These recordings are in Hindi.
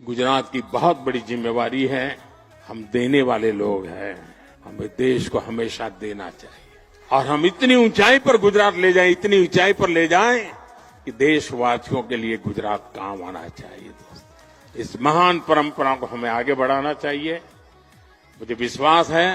गुजरात की बहुत बड़ी जिम्मेवारी है। हम देने वाले लोग हैं, हमें देश को हमेशा देना चाहिए और हम इतनी ऊंचाई पर गुजरात ले जाएं, इतनी ऊंचाई पर ले जाएं कि देशवासियों के लिए गुजरात काम आना चाहिए। दोस्तों, इस महान परंपरा को हमें आगे बढ़ाना चाहिए। मुझे विश्वास है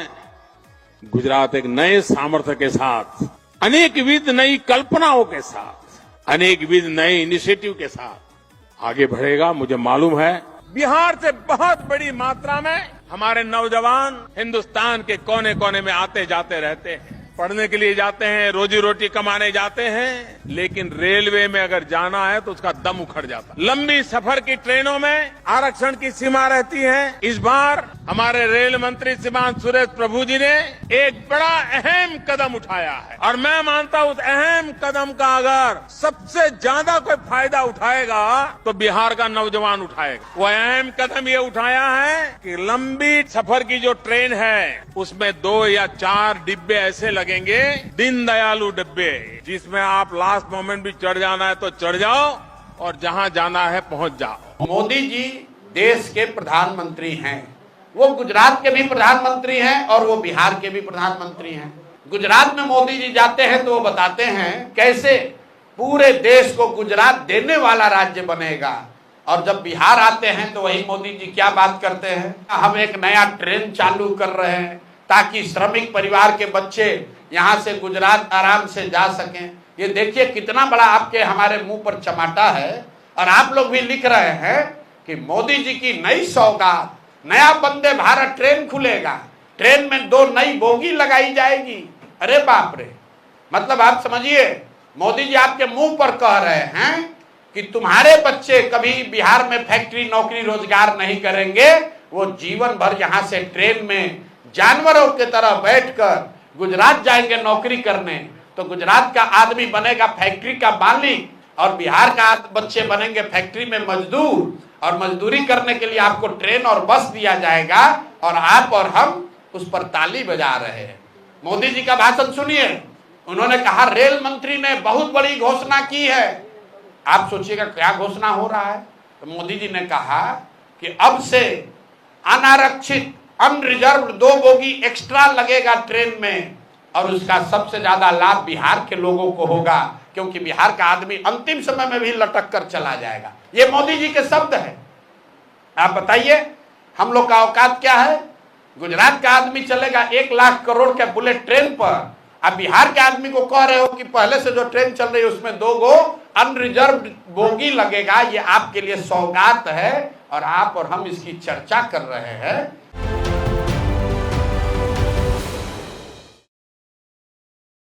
गुजरात एक नए सामर्थ्य के साथ, अनेकविध नई कल्पनाओं के साथ, अनेकविध नए इनिशिएटिव के साथ आगे बढ़ेगा। मुझे मालूम है बिहार से बहुत बड़ी मात्रा में हमारे नौजवान हिंदुस्तान के कोने कोने में आते जाते रहते हैं, पढ़ने के लिए जाते हैं, रोजी रोटी कमाने जाते हैं, लेकिन रेलवे में अगर जाना है तो उसका दम उखड़ जाता है। लंबी सफर की ट्रेनों में आरक्षण की सीमा रहती है। इस बार हमारे रेल मंत्री श्रीमान सुरेश प्रभु जी ने एक बड़ा अहम कदम उठाया है और मैं मानता हूं उस अहम कदम का अगर सबसे ज्यादा कोई फायदा उठाएगा तो बिहार का नौजवान उठाएगा। वो अहम कदम ये उठाया है कि लंबी सफर की जो ट्रेन है उसमें 2 या 4 डिब्बे ऐसे लगेंगे, दीन दयालु डिब्बे, जिसमें आप लास्ट मोमेंट भी चढ़ जाना है तो चढ़ जाओ और जहां जाना है पहुंच जाओ। मोदी जी देश के प्रधानमंत्री हैं, वो गुजरात के भी प्रधानमंत्री हैं और वो बिहार के भी प्रधानमंत्री हैं। गुजरात में मोदी जी जाते हैं तो वो बताते हैं कैसे पूरे देश को गुजरात देने वाला राज्य बनेगा, और जब बिहार आते हैं तो वही मोदी जी क्या बात करते हैं, हम एक नया ट्रेन चालू कर रहे हैं ताकि श्रमिक परिवार के बच्चे यहाँ से गुजरात आराम से जा सकें। ये देखिए कितना बड़ा आपके हमारे मुंह पर चमाटा है। और आप लोग भी लिख रहे हैं कि मोदी जी की नई सौगात, नया वंदे भारत ट्रेन खुलेगा, ट्रेन में 2 नई बोगी लगाई जाएगी। अरे बाप रे, मतलब आप समझिए मोदी जी आपके मुंह पर कह रहे हैं कि तुम्हारे बच्चे कभी बिहार में फैक्ट्री नौकरी रोजगार नहीं करेंगे, वो जीवन भर यहाँ से ट्रेन में जानवरों की तरह बैठकर गुजरात जाएंगे नौकरी करने। तो गुजरात का आदमी बनेगा फैक्ट्री का मालिक और बिहार का बच्चे बनेंगे फैक्ट्री में मजदूर, और मजदूरी करने के लिए आपको ट्रेन और बस दिया जाएगा और आप और हम उस पर ताली बजा रहे हैं। मोदी जी का भाषण सुनिए, उन्होंने कहा रेल मंत्री ने बहुत बड़ी घोषणा की है। आप सोचिएगा क्या घोषणा हो रहा है। तो मोदी जी ने कहा कि अब से अनारक्षित अनरिजर्व 2 बोगी एक्स्ट्रा लगेगा ट्रेन में, और उसका सबसे ज्यादा लाभ बिहार के लोगों को होगा, क्योंकि बिहार का आदमी अंतिम समय में भी लटक कर चला जाएगा। ये मोदी जी के शब्द है। आप बताइए हम लोग का औकात क्या है। गुजरात का आदमी चलेगा 1 लाख करोड़ के बुलेट ट्रेन पर, आप बिहार के आदमी को कह रहे हो कि पहले से जो ट्रेन चल रही है उसमें 2 गो अनरिजर्व बोगी लगेगा। ये आपके लिए सौगात है और आप और हम इसकी चर्चा कर रहे हैं।